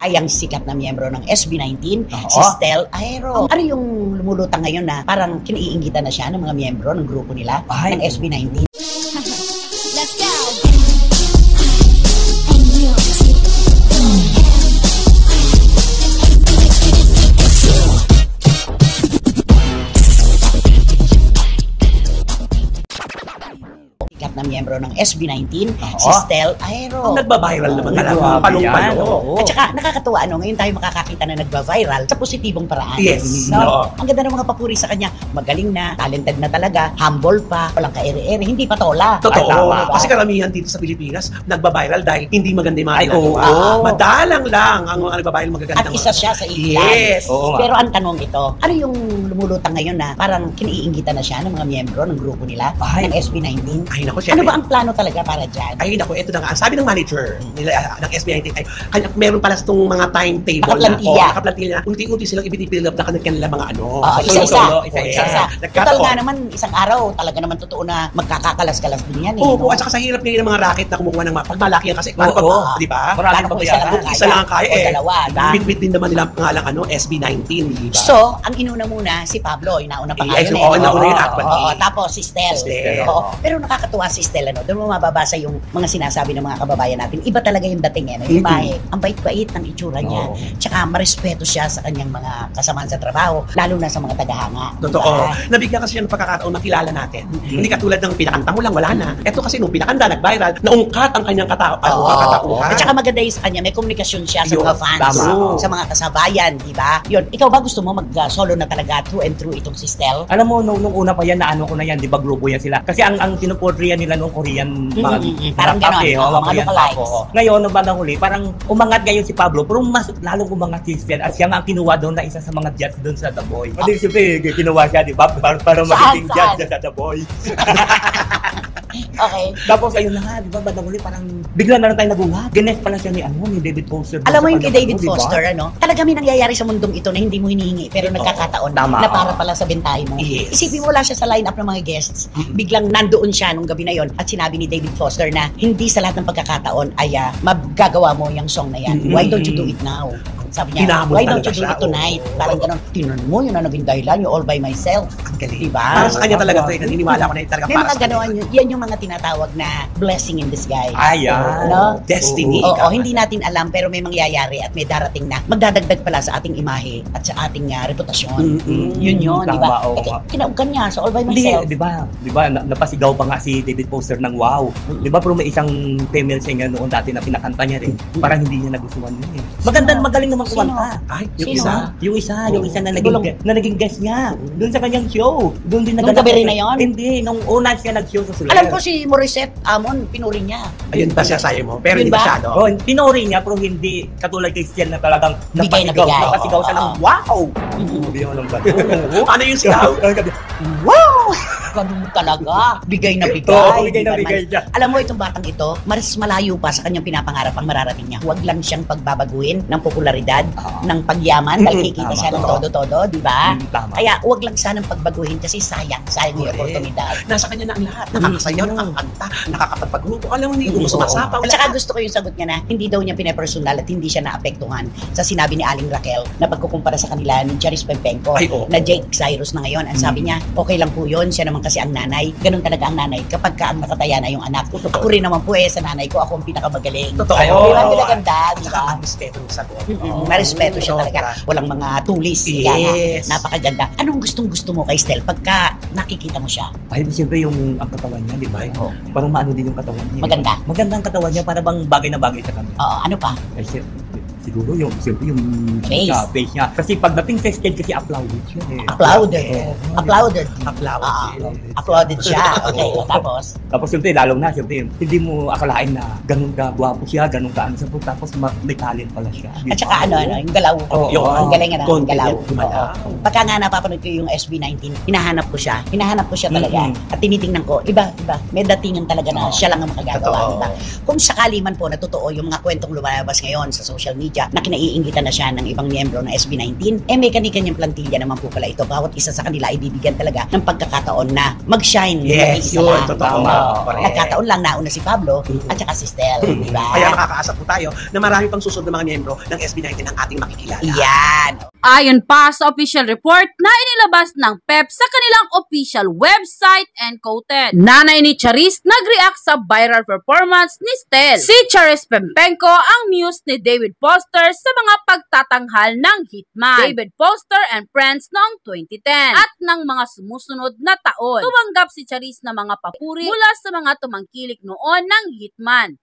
ay ang sikat na miyembro ng SB19, si Stel Aero. Ano yung lumulutang ngayon na parang kiniingitan na siya ng mga miyembro ng grupo nila ng SB19? Let's go! Na miyembro ng SB19, si Stel Aero. Ang nagba-viral naman talaga. Palong-palo. At saka nakakatuwa, ngayon tayo makakakita na nagba-viral sa positibong paraan. Yes. No? Ang ganda ng mga papuri sa kanya. Magaling na, talented na talaga, humble pa, walang ka-ere-ere, hindi patola. Totoo. Kasi karamihan dito sa Pilipinas, nagba-viral dahil hindi maganda yung mga ginagawa. Madalang lang ang mga nagba-viral magaganda. At isa siya sa ilan. Yes. Pero ang tanong ito, ano yung lumulutang ngayon na parang kiniingitan na siya ng mga miyembro ng grupo nila ng SB19? Ay, naku, ano ba ang plano talaga para dyan? Ay, naku, ito na nga. Sabi ng manager nila ng SB19, ay, meron pala itong mga timetable nakaplantilla na unti-unti silang i-build up na kanilang mga ano. Isa-isa. Total nga naman, isang araw, talaga naman totoo na magkakakalas-kalas din yan. Oo, at saka sa hirap ngayon ng mga racket na kumukuha ng malaki yan kasi, di ba? Paano kung isa lang ang kaya? O dalawa, bit-bit din naman nila nga lang SB19, di ba? So, ang inuna muna, si Pablo, inauna pa ngayon nauna yun actually. Tapos si Stel. Pero nakakatuwa si Stel, doon mo mababasa yung mga sinasabi ng mga kababayan natin. Iba talaga yung dating yung imahe. Ang bait-bait ng itsura niya. Tsaka marespeto siya sa kanyang mga kasamaan sa trabaho, lalo na sa mga tagahanga. Totoo. Nabigyan kasi siya ng pagkakataon makilala natin. Hindi katulad ng pinakanta mo lang, wala na. Ito kasi nung pinakanta, nag-viral, naungkat ang kanyang katauhan. At saka maganda yung sa kanya, may komunikasyon siya sa mga fans, sa mga kasabayan, di ba? Yun, ikaw ba gusto mo mag-solo na talaga true and true itong si Stel? Alam mo, nung una pa yan, naano ko na yan, di ba grupo yan sila? Kasi ang tinuportray nila nung Korean parang gano'n, mga lookalikes. Ngayon, nung bandang huli, parang umangat ngayon si Pablo, pero mas lalong umangat si Stel at siya nga ang kinuha doon na isa sa mga judge doon sa The Boy. Kasi siyempre, kinuha siya, di ba? Para magiging judge sa The Boy. Okay. Tapos ayun na nga, di ba, bandang huli, parang bigla na lang tayo nagulat. Guest pala siya ni David Foster. Alam mo yung kay David Foster, talaga may nangyayari sa mundong ito na hindi mo hinihingi, pero nagkakataon na para pala sa bentahe mo. Isipin mo, wala siya sa lineup ng mga guests. Biglang nandoon siya nung gabi na yon at sinabi ni David Foster na hindi sa lahat ng pagkakataon ay magagawa mo yung song na yan. Why don't you do it now? Sabi niya, why don't you do it tonight? Parang gano'n, tinan mo, yun na naging dahilan, you all by myself. Ang galing. Diba? Para sa kanya talaga, naniniwala ko na talaga para sa kanya. Yan yung mga tinatawag na blessing in disguise. No? Destiny. Oo, hindi natin alam, pero may mangyayari at may darating na magdadagdag pala sa ating imahe at sa ating reputasyon. Yun, di ba? Kinaugan niya sa all by myself. Di ba, napasigaw pa nga si David Foster ng wow. Di ba, pero may isang female singer noon dati na pinakanta niya rin. Parang hindi niya nagustuhan yun eh. Magaling naman kumanta. Ay, yung isa na naging guest niya. Doon sa kanyang show. Doon din nung gabi rin na yun? Hindi, nung una siya nag-show sa Soler. Alam ko si Morissette Amon, pinuri niya. Ayun ba siya sayo mo? Pero hindi masyado. Pinuri niya, pero hindi katulad kay Stel na talagang napasigaw siya ng wow! Ano yung sigaw? Wow! Ganun talaga. Bigay na bigay. Bigay na bigay niya. Alam mo, itong batang ito, mas malayo pa sa kanyang pinapangarap ang mararating niya. Huwag lang siyang pagbabaguhin ng popularidad, ng pagyaman, dahil kikita siya ng todo-todo, di ba? Kaya huwag lang sanang pagbaguhin kasi sayang yung oportunidad. Nasa kanya na ang lahat. Nakakasayaw, nakakanta, nakakapagpagrupo. Alam mo, hindi mo sumasapaw. At saka gusto ko yung sagot niya na hindi daw niya pinepersonal at hindi siya naapektuhan sa sinabi ni Aling Raquel na pagkukumpara sa kanila ni Charis Pempenko na Jake Cyrus na ngayon. Ang sabi niya, okay lang po yun, siya naman kasi ang nanay. Ganun talaga ang nanay kapag ang nakataya na yung anak. Ako rin naman po sa nanay ko, ako ang pinakamagaling. Totoo. Di ba pinaganda? At saka respeto yung sagot. Marespeto siya talaga. Walang mga tulis. Yes. Napakaganda. Anong gustong-gusto mo kay Stel pagka nakikita mo siya? Ay, siyempre yung ang katawan niya, di ba? Parang maano din yung katawan niya. Maganda. Maganda ang katawan niya, para bang bagay na bagay sa kanya. Oo, ano pa? Ay, siguro yung face niya. Kasi pagdating sa stage kasi applauded siya eh. Applauded siya. Okay, tapos siyempre, siyempre, hindi mo akalain na ganun ka gwapo siya, ganun ka tapos may talent pala siya. At saka yung galaw. Ang galing na ng galaw. Pagka nga napapanood ko yung SB19, hinahanap ko siya talaga. At tinitingnan ko, iba. May datingan talaga na siya lang ang makagagawa. Diba? Kung sakali man po na totoo yung mga kwentong lumalabas ngayon sa social media, media na kinaiingitan na siya ng ibang miyembro ng SB19. May kani-kanyang plantilla naman po pala ito. Bawat isa sa kanila ay bibigyan talaga ng pagkakataon na mag-shine. Yes, yun, totoo. Nagkataon lang, nauna si Pablo at saka si Stel. Diba? Kaya makakaasa po tayo na marami pang susunod na mga miyembro ng SB19 ang ating makikilala. Yan. Ayon pa sa official report na inilabas ng PEP sa kanilang official website and quoted, nanay ni Charis nag-react sa viral performance ni Stel. Si Charis Pempenko ang muse ni David Foster sa mga pagtatanghal ng Hitman, David Foster and Friends noong 2010 at ng mga sumusunod na taon. Tumanggap si Charis na mga papuri mula sa mga tumangkilik noon ng Hitman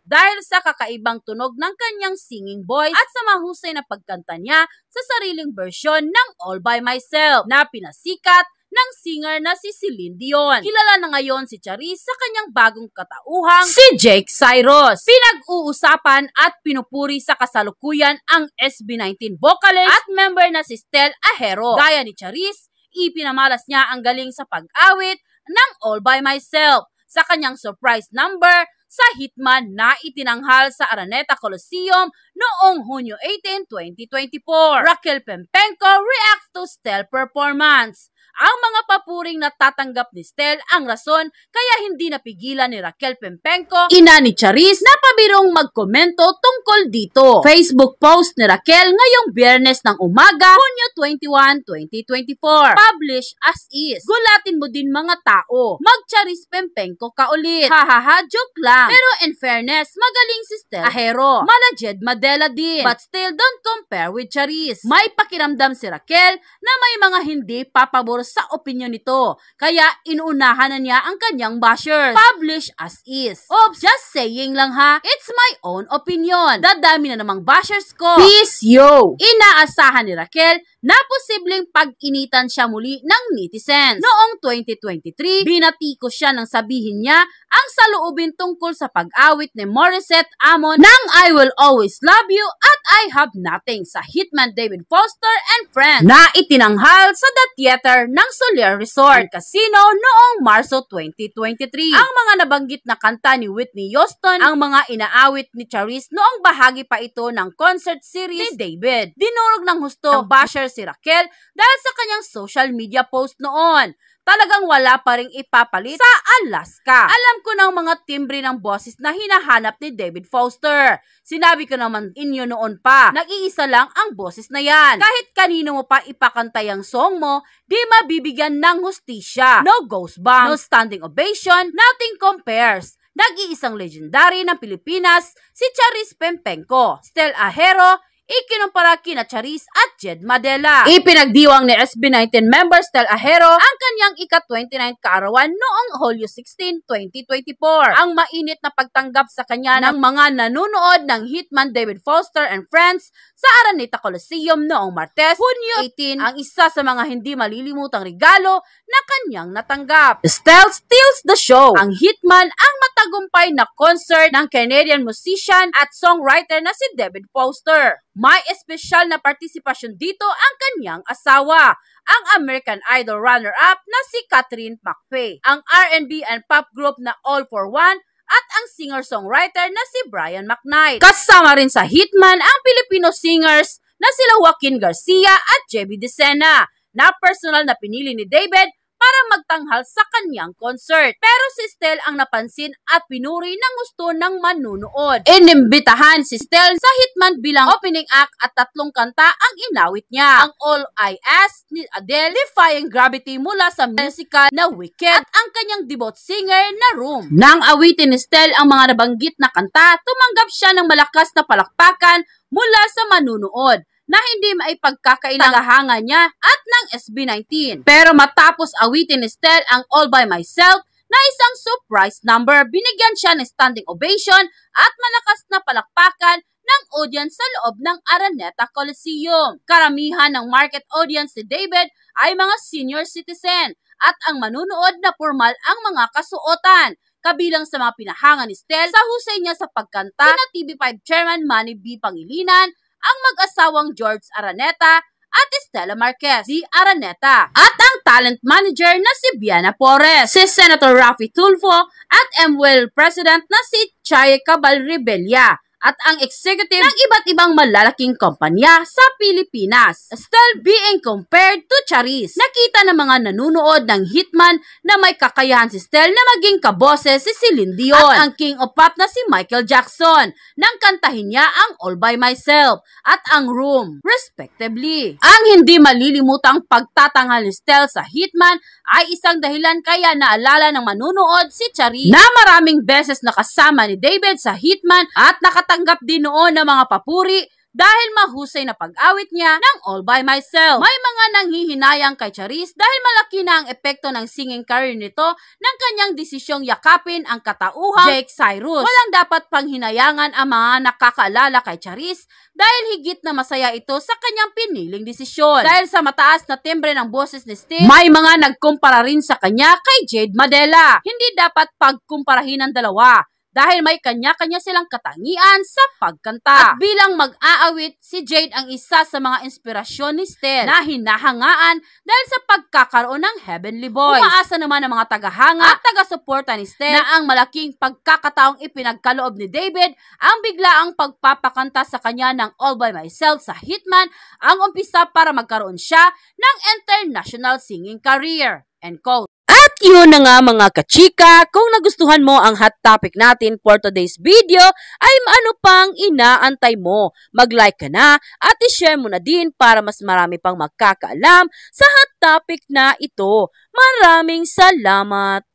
dahil sa kakaibang tunog ng kanyang singing voice at sa mahusay na pagkanta niya sa sariling bersyon ng All By Myself na pinasikat ng singer na si Celine Dion. Kilala na ngayon si Charis sa kanyang bagong katauhang si Jake Cyrus. Pinag-uusapan at pinupuri sa kasalukuyan ang SB19 vocalist at member na si Stel Ahero. Gaya ni Charis, ipinamalas niya ang galing sa pag-awit ng All By Myself sa kanyang surprise number sa Hitman na itinanghal sa Araneta Coliseum noong Hunyo 18, 2024. Raquel Pempenko reacts to Stel performance. Ang mga papuring natatanggap ni Stel ang rason kaya hindi napigilan ni Raquel Pempenko, ina ni Charis, na pabirong magkomento tungkol dito. Facebook post ni Raquel ngayong Biyernes ng umaga, Hunyo 21, 2024. Publish as is. Gulatin mo din mga tao. Mag-Charis Pempenko ka ulit. Hahaha, joke lang. Pero in fairness, magaling si Stel Ahero. Malajed Madela din. But still, don't compare with Charis. May pakiramdam si Raquel na may mga hindi papabor sa opinyon nito, kaya inuunahan na niya ang kanyang bashers. Publish as is. Oops, just saying lang ha, it's my own opinion. Dadami na namang bashers ko. Peace yo! Inaasahan ni Raquel na posibleng pag-initan siya muli ng netizens. Noong 2023, binatiko siya nang sabihin niya ang saloobin tungkol sa pag-awit ni Morissette Amon ng I Will Always Love You at I Have Nothing sa Hitman David Foster and Friends na itinanghal sa The Theater ng Soler Resort Casino noong Marso 2023. Ang mga nabanggit na kanta ni Whitney Houston ang mga inaawit ni Charis noong bahagi pa ito ng concert series ni David. Dinurog ng husto ng basher si Raquel dahil sa kanyang social media post noon. Talagang wala pa ring ipapalit sa Alaska. Alam ko ng mga timbre ng boses na hinahanap ni David Foster. Sinabi ko naman inyo noon pa, nag-iisa lang ang boses na yan. Kahit kanino mo pa ipakantay ang song mo, di mabibigyan ng hustisya. No ghost bang, no standing ovation, nothing compares. Nag-iisang legendary ng Pilipinas, si Charis Pempenko. Stel Ahero, ikinumpara kina Charis at Jed Madela. Ipinagdiwang ni SB19 member Stel Ahero ang kanyang ika-29 kaarawan noong Hulyo 16, 2024. Ang mainit na pagtanggap sa kanya ng mga nanunood ng Hitman David Foster and Friends sa Araneta Coliseum noong Martes, Hunyo 18, ang isa sa mga hindi malilimutang regalo na kanyang natanggap. Stel steals the show. Ang Hitman ang matagumpay na concert ng Canadian musician at songwriter na si David Foster. May espesyal na partisipasyon dito ang kanyang asawa, ang American Idol runner-up na si Catherine McPhee, ang R&B and pop group na All for One, at ang singer-songwriter na si Brian McKnight. Kasama rin sa Hitman ang Filipino singers na sila Joaquin Garcia at JB Decena, na personal na pinili ni David para magtanghal sa kanyang concert. Pero si Stel ang napansin at pinuri ng gusto ng manunood. Inimbitahan si Stel sa Hitman bilang opening act at 3 kanta ang inawit niya. Ang All I Ask ni Adele, Defying Gravity mula sa musical na Wicked, at ang kanyang debut singer na Room. Nang awitin ni Stel ang mga nabanggit na kanta, tumanggap siya ng malakas na palakpakan mula sa manunood na hindi maipagkakailangahangan niya at ng SB19. Pero matapos awitin ni Stel ang All By Myself na isang surprise number, binigyan siya ng standing ovation at malakas na palakpakan ng audience sa loob ng Araneta Coliseum. Karamihan ng market audience ni David ay mga senior citizen at ang manunood na formal ang mga kasuotan. Kabilang sa mga pinahanga ni Stel sa husay niya sa pagkanta sina TV5 Chairman Manny B. Pangilinan, ang mag-asawang George Araneta at Estela Marquez, si Araneta, at ang talent manager na si Biana Porres, si Senator Raffy Tulfo at MWL President na si Chaye Cabal Rebella, at ang executive ng iba't ibang malalaking kumpanya sa Pilipinas. Still being compared to Charis. Nakita ng mga nanunood ng Hitman na may kakayahan si Stel na maging kaboses si Celine Dion at ang King of Pop na si Michael Jackson nang kantahin niya ang All By Myself at ang Room, respectively. Ang hindi malilimutang pagtatanghal ni Stel sa Hitman ay isang dahilan kaya naalala ng manunood si Charis na maraming beses nakasama ni David sa Hitman at nakatanggap din noon ng mga papuri dahil mahusay na pag-awit niya ng All By Myself. May mga nanghihinayang kay Charis dahil malaki na ang epekto ng singing career nito ng kanyang desisyong yakapin ang katauhang Jake Cyrus. Walang dapat panghinayangan ang mga nakakaalala kay Charis dahil higit na masaya ito sa kanyang piniling desisyon. Dahil sa mataas na timbre ng boses ni Steve, may mga nagkumpara rin sa kanya kay Jade Madela. Hindi dapat pagkumparahin ang dalawa dahil may kanya-kanya silang katangian sa pagkanta. At bilang mag-aawit, si Jade ang isa sa mga inspirasyon ni Stel na hinahangaan dahil sa pagkakaroon ng Heavenly Voice. Umaasa naman ang mga tagahanga at taga-suporta ni Stel na ang malaking pagkakataong ipinagkaloob ni David ang biglaang pagpapakanta sa kanya ng All By Myself sa Hitman ang umpisa para magkaroon siya ng international singing career. End quote. At yun na nga mga kachika, kung nagustuhan mo ang hot topic natin for today's video, ay ano pang inaantay mo? Mag-like ka na at i-share mo na din para mas marami pang magkakaalam sa hot topic na ito. Maraming salamat!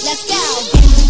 Let's go.